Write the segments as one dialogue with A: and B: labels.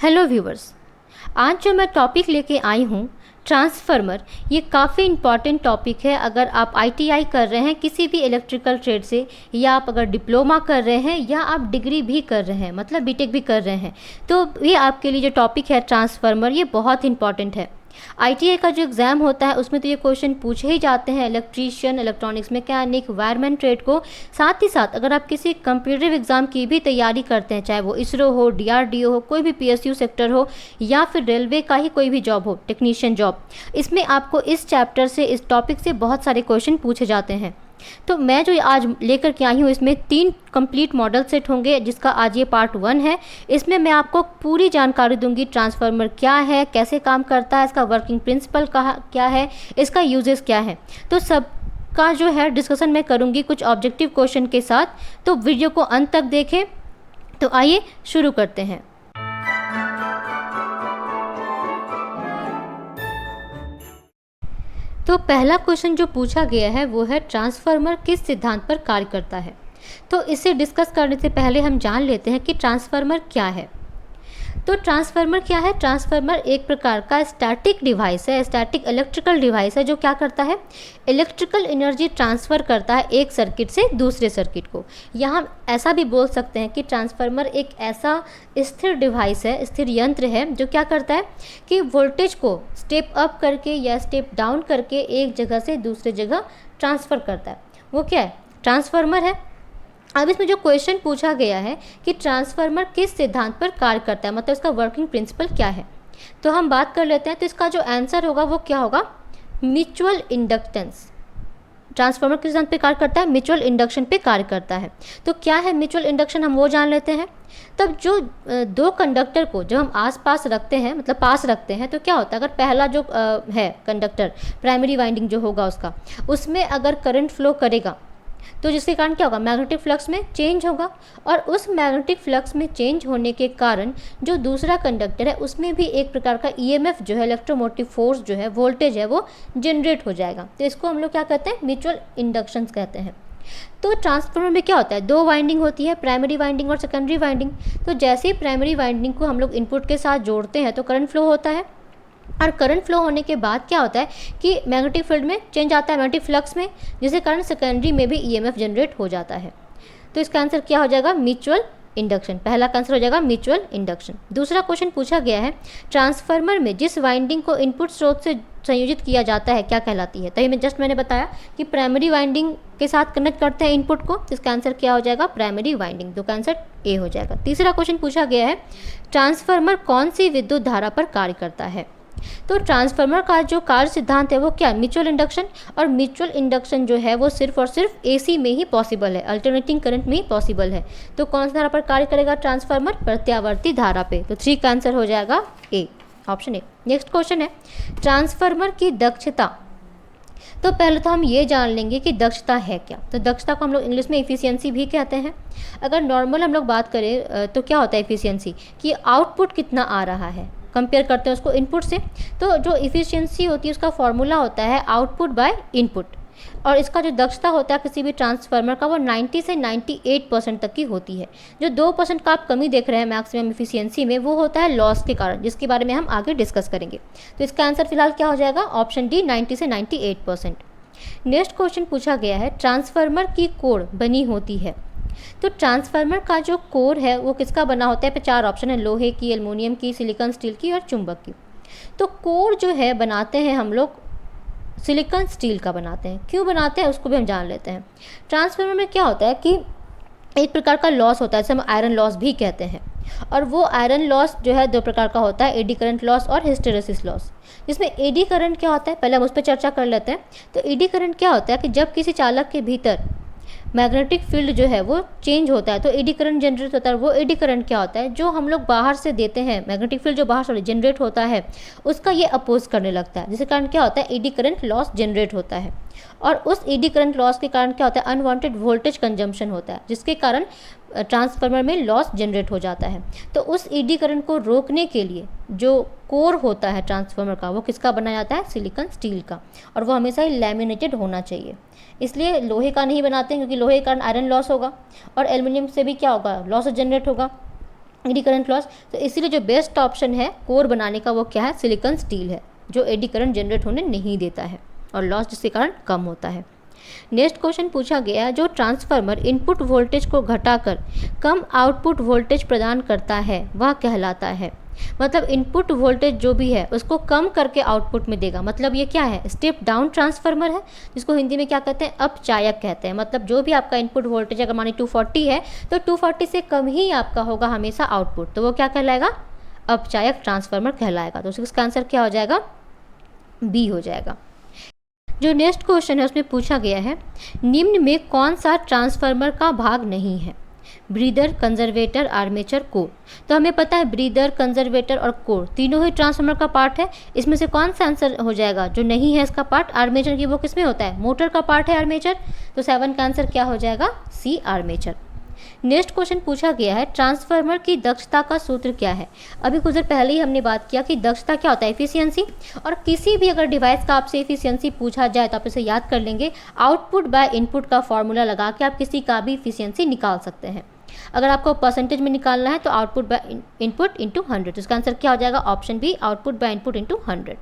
A: Hello viewers, आज जो मैं टॉपिक लेके आई हूँ ट्रांसफार्मर, ये काफ़ी इम्पॉर्टेंट टॉपिक है। अगर आप आईटीआई कर रहे हैं किसी भी इलेक्ट्रिकल ट्रेड से, या आप अगर डिप्लोमा कर रहे हैं, या आप डिग्री भी कर रहे हैं, मतलब बीटेक भी कर रहे हैं, तो ये आपके लिए जो टॉपिक है ट्रांसफार्मर, ये बहुत इंपॉर्टेंट है। आईटीआई का जो एग्ज़ाम होता है उसमें तो ये क्वेश्चन पूछे ही जाते हैं, electrician, electronics mechanic, wireman trade को। साथ ही साथ अगर आप किसी कम्पिटिटिव एग्ज़ाम की भी तैयारी करते हैं, चाहे वो इसरो हो, डीआरडीओ हो, कोई भी पीएसयू सेक्टर हो, या फिर रेलवे का ही कोई भी जॉब हो, टेक्नीशियन जॉब, इसमें आपको इस चैप्टर से, इस टॉपिक से बहुत सारे क्वेश्चन पूछे जाते हैं। तो मैं जो आज लेकर के आई हूँ, इसमें 3 कंप्लीट मॉडल सेट होंगे, जिसका आज ये पार्ट 1 है। इसमें मैं आपको पूरी जानकारी दूंगी, ट्रांसफार्मर क्या है, कैसे काम करता है, इसका वर्किंग प्रिंसिपल क्या है, इसका यूजेस क्या है, तो सब का जो है डिस्कशन मैं करूंगी कुछ ऑब्जेक्टिव क्वेश्चन के साथ। तो वीडियो को अंत तक देखें। तो आइए शुरू करते हैं। तो पहला क्वेश्चन जो पूछा गया है वो है, ट्रांसफार्मर किस सिद्धांत पर कार्य करता है। तो इसे डिस्कस करने से पहले हम जान लेते हैं कि ट्रांसफार्मर क्या है। तो ट्रांसफार्मर क्या है? ट्रांसफार्मर एक प्रकार का स्टैटिक डिवाइस है, स्टैटिक इलेक्ट्रिकल डिवाइस है, जो क्या करता है, इलेक्ट्रिकल एनर्जी ट्रांसफ़र करता है एक सर्किट से दूसरे सर्किट को। यहाँ ऐसा भी बोल सकते हैं कि ट्रांसफार्मर एक ऐसा स्थिर डिवाइस है, स्थिर यंत्र है, जो क्या करता है कि वोल्टेज को स्टेप अप करके या स्टेप डाउन करके एक जगह से दूसरे जगह ट्रांसफ़र करता है। वो क्या है? ट्रांसफार्मर है। अब इसमें जो क्वेश्चन पूछा गया है कि ट्रांसफार्मर किस सिद्धांत पर कार्य करता है, मतलब इसका वर्किंग प्रिंसिपल क्या है, तो हम बात कर लेते हैं। तो इसका जो आंसर होगा वो क्या होगा? Mutual inductance. ट्रांसफार्मर किस सिद्धांत पे कार्य करता है? म्यूचुअल इंडक्शन पे कार्य करता है। तो क्या है म्यूचुअल इंडक्शन, हम वो जान लेते हैं। तब जो दो कंडक्टर को जब हम आस पास रखते हैं, मतलब पास रखते हैं, तो क्या होता है, अगर पहला जो है कंडक्टर, प्राइमरी वाइंडिंग जो होगा उसका, उसमें अगर करंट फ्लो करेगा, तो जिसके कारण क्या होगा, मैग्नेटिक फ्लक्स में चेंज होगा, और उस मैग्नेटिक फ्लक्स में चेंज होने के कारण जो दूसरा कंडक्टर है उसमें भी एक प्रकार का ईएमएफ जो है, इलेक्ट्रोमोटिव फोर्स जो है, वोल्टेज है, वो जनरेट हो जाएगा। तो इसको हम लोग क्या कहते हैं? म्यूचुअल इंडक्शन कहते हैं। तो ट्रांसफार्मर में क्या होता है, 2 वाइंडिंग होती है, प्राइमरी वाइंडिंग और सेकेंडरी वाइंडिंग। तो जैसे ही प्राइमरी वाइंडिंग को हम लोग इनपुट के साथ जोड़ते हैं तो करंट फ्लो होता है, और करंट फ्लो होने के बाद क्या होता है कि मैग्नेटिक फील्ड में चेंज आता है, मैग्नेटिक फ्लक्स में, जिसके कारण सेकेंडरी में भी ईएमएफ जनरेट हो जाता है। तो इसका आंसर क्या हो जाएगा? Mutual induction. पहला का आंसर हो जाएगा म्यूचुअल इंडक्शन। दूसरा क्वेश्चन पूछा गया है, ट्रांसफार्मर में जिस वाइंडिंग को इनपुट स्रोत से संयोजित किया जाता है क्या कहलाती है। तो ये मैंने बताया कि प्राइमरी वाइंडिंग के साथ कनेक्ट करते हैं इनपुट को, तो इसका आंसर क्या हो जाएगा? Primary winding. तो का आंसर ए हो जाएगा। तीसरा क्वेश्चन पूछा गया है, ट्रांसफार्मर कौन सी विद्युत धारा पर कार्य करता है। तो ट्रांसफार्मर का जो कार्य सिद्धांत है वो क्या है? Mutual induction. और म्यूचुअल इंडक्शन जो है वो सिर्फ और सिर्फ एसी में ही पॉसिबल है, अल्टरनेटिंग करंट में ही पॉसिबल है। तो कौन सी धारा पर कार्य करेगा ट्रांसफार्मर? प्रत्यावर्ती धारा पे। तो 3 का आंसर हो जाएगा ए, ऑप्शन ए। नेक्स्ट क्वेश्चन है, ट्रांसफार्मर की दक्षता। तो पहले तो हम ये जान लेंगे कि दक्षता है क्या। तो दक्षता को हम लोग इंग्लिश में एफिशिएंसी भी कहते हैं। अगर नॉर्मल हम लोग बात करें तो क्या होता है एफिशिएंसी, कि आउटपुट कितना आ रहा है, कंपेयर करते हैं उसको इनपुट से। तो जो इफ़िशियंसी होती है उसका फॉर्मूला होता है आउटपुट बाय इनपुट, और इसका जो दक्षता होता है किसी भी ट्रांसफार्मर का, वो 90 से 98% तक की होती है। जो 2% का आप कमी देख रहे हैं मैक्सिमम इफिशियंसी में, वो होता है लॉस के कारण, जिसके बारे में हम आगे डिस्कस करेंगे। तो इसका आंसर फिलहाल क्या हो जाएगा? ऑप्शन डी, 90 से 98%। नेक्स्ट क्वेश्चन पूछा गया है, ट्रांसफार्मर की कोर बनी होती है। तो ट्रांसफार्मर का जो कोर है वो किसका बना होता है? पे 4 ऑप्शन है, लोहे की, एल्युमिनियम की, सिलिकॉन स्टील की और चुंबक की। तो कोर जो है बनाते हैं हम लोग सिलिकॉन स्टील का बनाते हैं। क्यों बनाते हैं उसको भी हम जान लेते हैं। ट्रांसफार्मर में क्या होता है कि एक प्रकार का लॉस होता है, जिसे हम आयरन लॉस भी कहते हैं, और वो आयरन लॉस जो है 2 प्रकार का होता है, एडी करंट लॉस और हिस्टेरेसिस लॉस। जिसमें एडी करंट क्या होता है, पहले हम उस पर चर्चा कर लेते हैं। तो एडी करंट क्या होता है कि जब किसी चालक के भीतर मैग्नेटिक फील्ड जो है वो चेंज होता है तो एडी करंट जनरेट होता है। वो एडी करंट क्या होता है, जो हम लोग बाहर से देते हैं, मैग्नेटिक फील्ड जो बाहर से जनरेट होता है उसका ये अपोज करने लगता है, जिसके कारण क्या होता है, एडी करंट लॉस जनरेट होता है। और उस एडी करंट लॉस के कारण क्या होता है, अनवांटेड वोल्टेज कंजम्पशन होता है, जिसके कारण ट्रांसफार्मर में लॉस जनरेट हो जाता है। तो उस एडी करंट को रोकने के लिए जो कोर होता है ट्रांसफार्मर का, वो किसका बनाया जाता है? सिलिकॉन स्टील का। और वो हमेशा ही लैमिनेटेड होना चाहिए। इसलिए लोहे का नहीं बनाते हैं, क्योंकि लोहे के कारण आयरन लॉस होगा, और एल्युमिनियम से भी क्या होगा, लॉस जनरेट होगा। Eddy current loss. तो इसीलिए जो बेस्ट ऑप्शन है कोर बनाने का वो क्या है, सिलिकॉन स्टील है, जो एडी करंट जनरेट होने नहीं देता है और लॉस जिसके कारण कम होता है। नेक्स्ट क्वेश्चन पूछा गया, जो ट्रांसफार्मर इनपुट वोल्टेज को घटाकर कम आउटपुट वोल्टेज प्रदान करता है वह कहलाता है। मतलब इनपुट वोल्टेज जो भी है उसको कम करके आउटपुट में देगा, मतलब ये क्या है, स्टेप डाउन ट्रांसफार्मर है, जिसको हिंदी में क्या कहते हैं, अपचायक कहते हैं। मतलब जो भी आपका इनपुट वोल्टेज अगर मानी 240 है तो 240 से कम ही आपका होगा हमेशा आउटपुट, तो वो क्या कहलाएगा, अपचायक ट्रांसफार्मर कहलाएगा। तो इसका आंसर क्या हो जाएगा, बी हो जाएगा। जो नेक्स्ट क्वेश्चन है उसमें पूछा गया है, निम्न में कौन सा ट्रांसफार्मर का भाग नहीं है, ब्रीदर, कंजर्वेटर, आर्मेचर, कोर। तो हमें पता है ब्रीदर, कंजर्वेटर और कोर तीनों ही ट्रांसफार्मर का पार्ट है। इसमें से कौन सा आंसर हो जाएगा, जो नहीं है इसका पार्ट, आर्मेचर की, वो किस में होता है, मोटर का पार्ट है आर्मेचर। तो 7 का आंसर क्या हो जाएगा, सी, आर्मेचर। नेक्स्ट क्वेश्चन पूछा गया है, ट्रांसफार्मर की दक्षता का सूत्र क्या है। अभी कुछ देर पहले ही हमने बात किया कि दक्षता क्या होता है, एफिशिएंसी। और किसी भी अगर डिवाइस का आपसे एफिशिएंसी पूछा जाए तो आप इसे याद कर लेंगे, आउटपुट बाय इनपुट का फॉर्मूला लगा के आप किसी का भी एफिशिएंसी निकाल सकते हैं। अगर आपको परसेंटेज में निकालना है तो आउटपुट बाय इनपुट इंटू 100, इसका आंसर क्या हो जाएगा, option B, output by input into 100।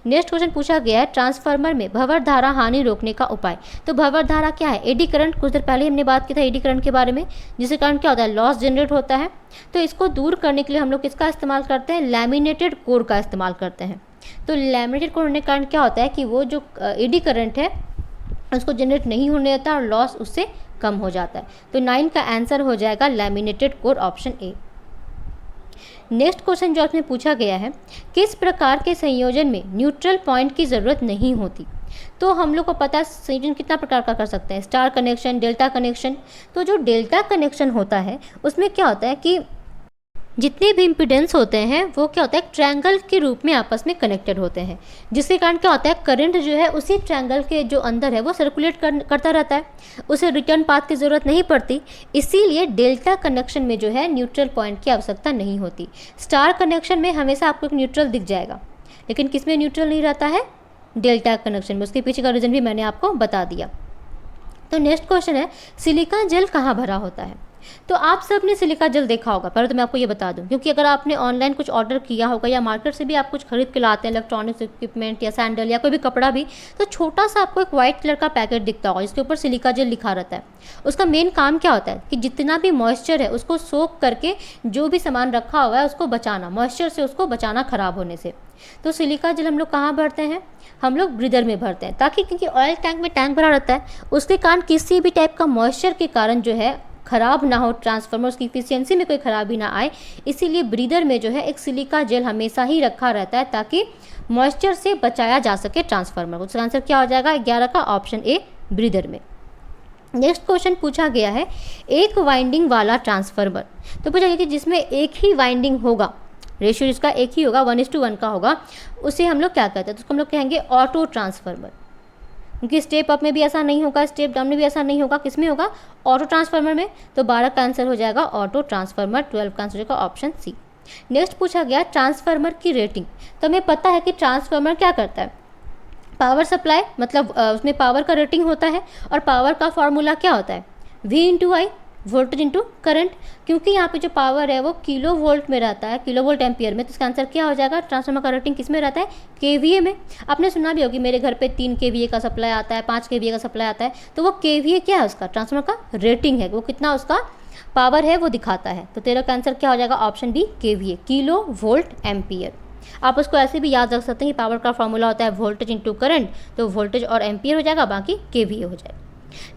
A: Next question पूछा गया है, ट्रांसफार्मर में भंवर धारा हानि रोकने का उपाय। तो भंवर धारा क्या है, एडी करंट। कुछ देर पहले हमने बात की था एडी करंट के बारे में, जिसके कारण क्या होता है, लॉस जनरेट होता है। तो इसको दूर करने के लिए हम लोग किसका इस्तेमाल करते हैं, लैमिनेटेड कोर का इस्तेमाल करते हैं। तो लैमिनेटेड कोर होने के कारण क्या होता है कि वो जो एडी करंट है उसको जनरेट नहीं होने देता और लॉस उससे कम हो जाता है। तो 9 का आंसर हो जाएगा laminated core, option A. Next question जो इसमें पूछा गया है, किस प्रकार के संयोजन में न्यूट्रल पॉइंट की ज़रूरत नहीं होती। तो हम लोग को पता है संयोजन कितना प्रकार का कर सकते हैं, स्टार कनेक्शन, डेल्टा कनेक्शन। तो जो डेल्टा कनेक्शन होता है उसमें क्या होता है कि जितने भी इम्पीडेंस होते हैं वो क्या होता है, ट्रायंगल के रूप में आपस में कनेक्टेड होते हैं, जिसके कारण क्या होता है, करंट जो है उसी ट्रायंगल के जो अंदर है वो सर्कुलेट करता रहता है, उसे रिटर्न पाथ की ज़रूरत नहीं पड़ती। इसीलिए डेल्टा कनेक्शन में जो है न्यूट्रल पॉइंट की आवश्यकता नहीं होती। स्टार कनेक्शन में हमेशा आपको एक न्यूट्रल दिख जाएगा, लेकिन किस में न्यूट्रल नहीं रहता है, डेल्टा कनेक्शन में। उसके पीछे का रीज़न भी मैंने आपको बता दिया। तो नेक्स्ट क्वेश्चन है, सिलिका जेल कहाँ भरा होता है। तो आप सब ने सिलिका जेल देखा होगा, पहले तो मैं आपको ये बता दूं, क्योंकि अगर आपने ऑनलाइन कुछ ऑर्डर किया होगा या मार्केट से भी आप कुछ खरीद के लाते हैं, इलेक्ट्रॉनिक्स इक्विपमेंट या सैंडल या कोई भी कपड़ा भी, तो छोटा सा आपको एक वाइट कलर का पैकेट दिखता होगा जिसके ऊपर सिलिका जेल लिखा रहता है। उसका मेन काम क्या होता है कि जितना भी मॉइस्चर है उसको सोक करके जो भी सामान रखा हुआ है उसको बचाना, मॉइस्चर से उसको बचाना खराब होने से। तो सिलिका जेल हम लोग कहाँ भरते हैं, हम लोग ब्रीदर में भरते हैं, ताकि क्योंकि ऑयल टैंक में टैंक भरा रहता है, उसके कारण किसी भी टाइप का मॉइस्चर के कारण जो है खराब ना हो, ट्रांसफार्मर उसकी इफिशियंसी में कोई खराबी ना आए, इसीलिए ब्रीदर में जो है एक सिलिका जेल हमेशा ही रखा रहता है ताकि मॉइस्चर से बचाया जा सके ट्रांसफार्मर को। उसका आंसर क्या हो जाएगा, 11 का, ऑप्शन ए, ब्रीदर में। नेक्स्ट क्वेश्चन पूछा गया है, एक वाइंडिंग वाला ट्रांसफार्मर। तो पूछा गया कि जिसमें एक ही वाइंडिंग होगा, रेशियो जिसका एक ही होगा, 1:1 का होगा, उसे हम लोग क्या कहते हैं, तो उसको हम लोग कहेंगे ऑटो ट्रांसफार्मर। क्योंकि स्टेप अप में भी ऐसा नहीं होगा, स्टेप डाउन में भी ऐसा नहीं होगा, किस में होगा, ऑटो ट्रांसफार्मर में। तो 12 का आंसर हो जाएगा ऑटो ट्रांसफार्मर, 12 का आंसर हो जाएगा ऑप्शन सी। नेक्स्ट पूछा गया ट्रांसफार्मर की रेटिंग। तो हमें पता है कि ट्रांसफार्मर क्या करता है, पावर सप्लाई, मतलब उसमें पावर का रेटिंग होता है, और पावर का फॉर्मूला क्या होता है, V/I, वोल्टेज इंटू करंट। क्योंकि यहाँ पे जो पावर है वो किलो वोल्ट में रहता है, किलो वोल्ट एम्पियर में, तो इसका आंसर क्या हो जाएगा, ट्रांसफार्मर का रेटिंग किस में रहता है, KVA में। आपने सुना भी होगी मेरे घर पे 3 kVA का सप्लाई आता है, 5 kVA का सप्लाई आता है, तो वो KVA क्या है, उसका ट्रांसफार्मर का रेटिंग है, वो कितना उसका पावर है वो दिखाता है। तो 13 का आंसर क्या हो जाएगा, option B, KVA, kilo volt ampere. आप उसको ऐसे भी याद रख सकते हैं कि पावर का फॉर्मूला होता है वोल्टेज इंटू करंट, तो वोल्टेज और एम्पियर हो जाएगा, बाकी KVA हो जाएगा।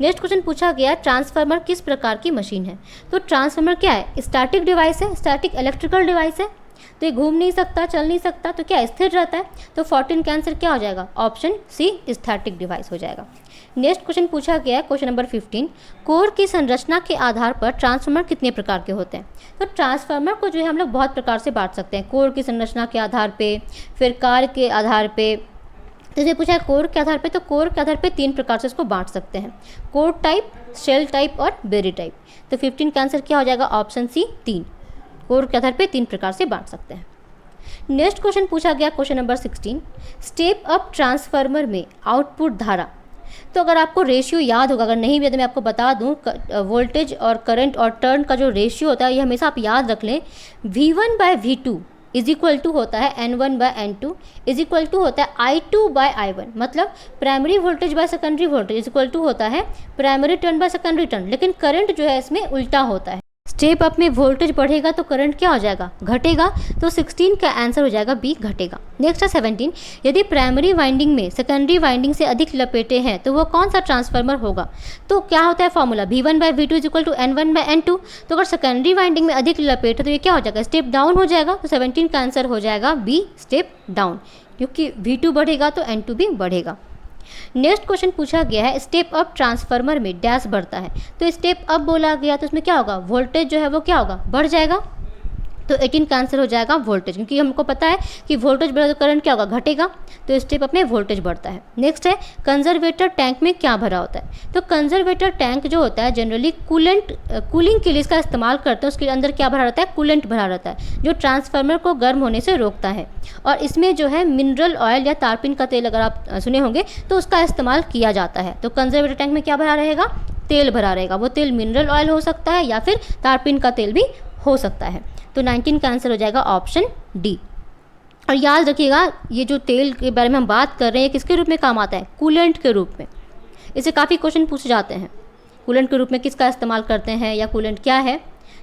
A: नेक्स्ट क्वेश्चन पूछा गया, ट्रांसफार्मर किस प्रकार की मशीन है। तो ट्रांसफार्मर क्या है, स्टैटिक डिवाइस है, स्टैटिक इलेक्ट्रिकल डिवाइस है, तो ये घूम नहीं सकता, चल नहीं सकता, तो क्या स्थिर रहता है। तो 14 का आंसर क्या हो जाएगा, ऑप्शन सी, स्टैटिक डिवाइस हो जाएगा। नेक्स्ट क्वेश्चन पूछा गया, क्वेश्चन नंबर 15, कोर की संरचना के आधार पर ट्रांसफार्मर कितने प्रकार के होते हैं। तो ट्रांसफार्मर को जो है हम लोग बहुत प्रकार से बांट सकते हैं, कोर की संरचना के आधार पे, फिर कार्य के आधार पे। तो ये पूछा है कोर के आधार पे, तो कोर के आधार पे 3 प्रकार से इसको बांट सकते हैं, कोर टाइप, शेल टाइप और बेरी टाइप। तो 15 का आंसर क्या हो जाएगा, ऑप्शन सी, 3, कोर के आधार पे 3 प्रकार से बांट सकते हैं। नेक्स्ट क्वेश्चन पूछा गया, question number 16, step up transformer में आउटपुट धारा तो अगर आपको रेशियो याद होगा, अगर नहीं भी तो मैं आपको बता दूं, वोल्टेज और करंट और टर्न का जो रेशियो होता है ये हमेशा आप याद रख लें। V1/V2 इज इक्वल टू होता है N1/N2 इज इक्वल टू होता है I2/I1। मतलब primary voltage by secondary voltage is equal to होता है primary turn by secondary turn. लेकिन करंट जो है इसमें उल्टा होता है। स्टेप अप में वोल्टेज बढ़ेगा तो करंट क्या हो जाएगा, घटेगा। तो 16 का आंसर हो जाएगा बी, घटेगा। नेक्स्ट है 17, यदि प्राइमरी वाइंडिंग में सेकेंडरी वाइंडिंग से अधिक लपेटे हैं तो वो कौन सा ट्रांसफार्मर होगा। तो क्या होता है formula, V1/V2 is equal to N1/N2। तो अगर सेकेंडरी वाइंडिंग में अधिक लपेटे तो ये क्या हो जाएगा, स्टेप डाउन हो जाएगा। तो 17 का आंसर हो जाएगा बी, स्टेप डाउन, क्योंकि V2 बढ़ेगा तो N2 भी बढ़ेगा। नेक्स्ट क्वेश्चन पूछा गया है, स्टेप अप ट्रांसफार्मर में डैश बढ़ता है। तो स्टेप अप बोला गया तो उसमें क्या होगा, वोल्टेज जो है वो क्या होगा, बढ़ जाएगा। तो 18 का आंसर हो जाएगा वोल्टेज, क्योंकि हमको पता है कि वोल्टेज बढ़ा तो करंट क्या होगा, घटेगा। तो स्टेप अप में वोल्टेज बढ़ता है। नेक्स्ट है, कंजर्वेटर टैंक में क्या भरा होता है। तो कंजर्वेटर टैंक जो होता है जनरली कूलिंग के लिए इसका इस्तेमाल करते हैं। उसके अंदर क्या भरा रहता है, कूलेंट भरा रहता है, जो ट्रांसफार्मर को गर्म होने से रोकता है। और इसमें जो है मिनरल ऑयल या तारपीन का तेल, अगर आप सुने होंगे तो उसका इस्तेमाल किया जाता है। तो कंजर्वेटर टैंक में क्या भरा रहेगा, तेल भरा रहेगा। वो तेल मिनरल ऑयल हो सकता है या फिर तारपीन का तेल भी हो सकता है। तो 19 का आंसर हो जाएगा ऑप्शन डी। और याद रखिएगा, ये जो तेल के बारे में हम बात कर रहे हैं किसके रूप में काम आता है, कूलेंट के रूप में। इसे काफ़ी क्वेश्चन पूछे जाते हैं, कूलेंट के रूप में किसका इस्तेमाल करते हैं या कूलेंट क्या है।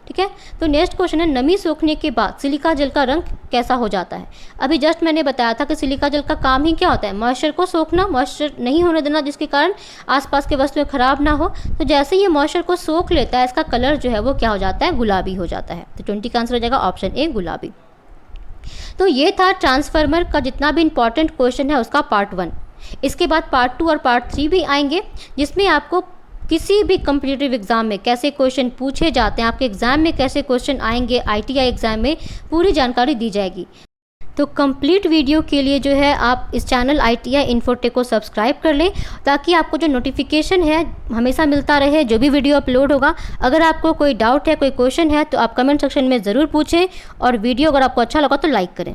A: ठीक है, तो नेक्स्ट क्वेश्चन है, नमी सोखने के बाद सिलिका जल का रंग कैसा हो जाता है। अभी जस्ट मैंने बताया था कि सिलिका जल का काम ही क्या होता है, मॉइस्चर को सोखना, मॉइस्चर नहीं होने देना, जिसके कारण आसपास के वस्तुएं खराब ना हो। तो जैसे ये मॉइस्चर को सोख लेता है, इसका कलर जो है वो क्या हो जाता है, गुलाबी हो जाता है। तो 20 का आंसर हो जाएगा ऑप्शन ए, गुलाबी। तो ये था ट्रांसफार्मर का जितना भी इंपॉर्टेंट क्वेश्चन है उसका पार्ट 1। इसके बाद पार्ट 2 और पार्ट 3 भी आएंगे, जिसमें आपको किसी भी कम्पिटिटिव एग्जाम में कैसे क्वेश्चन पूछे जाते हैं, आपके एग्जाम में कैसे क्वेश्चन आएंगे, ITI एग्जाम में पूरी जानकारी दी जाएगी। तो कंप्लीट वीडियो के लिए जो है आप इस चैनल ITI इन्फोटेक को सब्सक्राइब कर लें, ताकि आपको जो नोटिफिकेशन है हमेशा मिलता रहे जो भी वीडियो अपलोड होगा। अगर आपको कोई डाउट है, कोई क्वेश्चन है तो आप कमेंट सेक्शन में ज़रूर पूछें, और वीडियो अगर आपको अच्छा लगा तो लाइक करें।